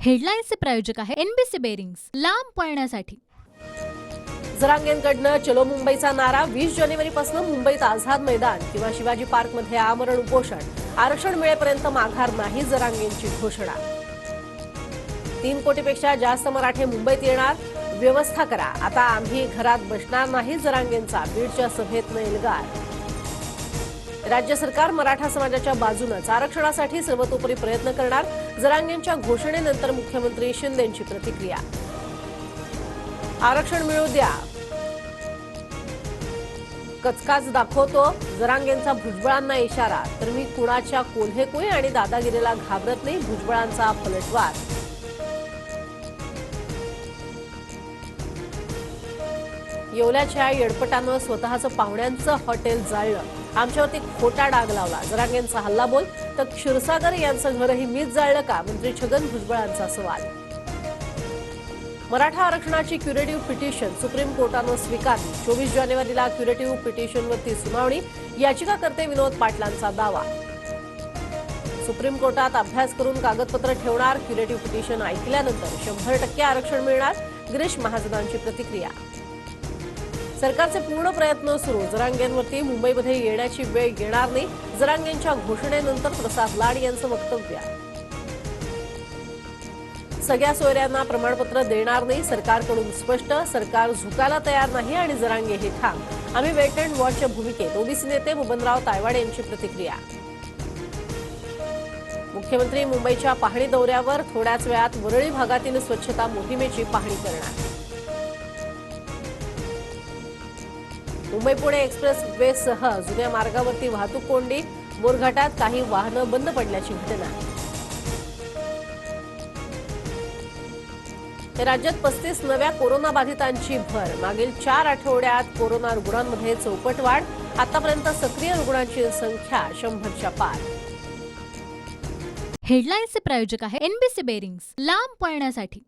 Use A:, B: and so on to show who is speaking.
A: हेडलाईन्सचे प्रायोजक आहे NBC bearings, लांब पळण्यासाठी.
B: जरांगेंकडनं चलो मुंबईचा नारा. 20 जानेवारीपासून मुंबईत आझाद मैदान किंवा शिवाजी पार्कमध्ये आमरण उपोषण. आरक्षण मिळेपर्यंत माघार नाही, जरांगेंची घोषणा. 3 कोटीपेक्षा जास्त मराठे मुंबईत येणार, व्यवस्था करा. आता आम्ही घरात बसणार नाही, जरांगेंचा बीडच्या सभेतनं एल्गार. राज्य सरकार मराठा समाजाच्या बाजूनच आरक्षणासाठी सर्वतोपरी प्रयत्न करणार. जरांगेंच्या घोषणेनंतर मुख्यमंत्री शिंदेंची प्रतिक्रिया. आरक्षण मिळू द्या, कचकाच दाखवतो. जरांगेंचा भुजबळांना इशारा. तर मी कुणाच्या कोल्हेकुई आणि दादागिरीला घाबरत नाही, भुजबळांचा पलटवार. येवल्याच्या येडपटानं स्वतःचं पाहुण्यांचं हॉटेल जाळलं. आमच्यावरती खोटा डाग लावला, जरांगेंचा हल्लाबोल. तर क्षीरसागर यांचं घरही मीच जाळलं का, मंत्री छगन भुजबळांचा सवाल. मराठा आरक्षणाची क्युरेटिव्ह पिटिशन सुप्रीम कोर्टानं स्वीकारली. 24 जानेवारीला क्युरेटिव्ह पिटिशनवरती सुनावणी. याचिकाकर्ते विनोद पाटलांचा दावा. सुप्रीम कोर्टात अभ्यास करून कागदपत्र ठेवणार. क्युरेटिव्ह पिटिशन ऐकल्यानंतर 100% आरक्षण मिळणार, गिरीश महाजनांची प्रतिक्रिया. सरकारचे पूर्ण प्रयत्न सुरू. जरांगेंवरती मुंबईमध्ये येण्याची वेळ येणार नाही, जरांगेंच्या घोषणेनंतर प्रसाद लाड यांचं वक्तव्य. सगळ्या सोयऱ्यांना प्रमाणपत्र देणार नाही, सरकारकडून स्पष्ट. सरकार झुकायला तयार नाही आणि जरांगे हे ठाम. आम्ही वेट अँड वॉचच्या भूमिकेत. ओबीसी नेते बबनराव तायवाड यांची प्रतिक्रिया. मुख्यमंत्री मुंबईच्या पाहणी दौऱ्यावर. थोड्याच वेळात वरळी भागातील स्वच्छता मोहिमेची पाहणी करणार. मुंबई पुणे एक्सप्रेस वेसह जुन्या मार्गावरती वाहतूक कोंडी. बोरघाटात काही वाहनं बंद पडल्याची घटना. राज्यात 35 नव्या कोरोनाबाधितांची भर. मागील 4 आठवड्यात कोरोना रुग्णांमध्ये 64 वाढ. आतापर्यंत सक्रिय रुग्णांची संख्या 100च्या पार.
A: हेडलाईन्सचे प्रायोजक आहे एनबीसी बेरिंग्स, लांब पळण्यासाठी.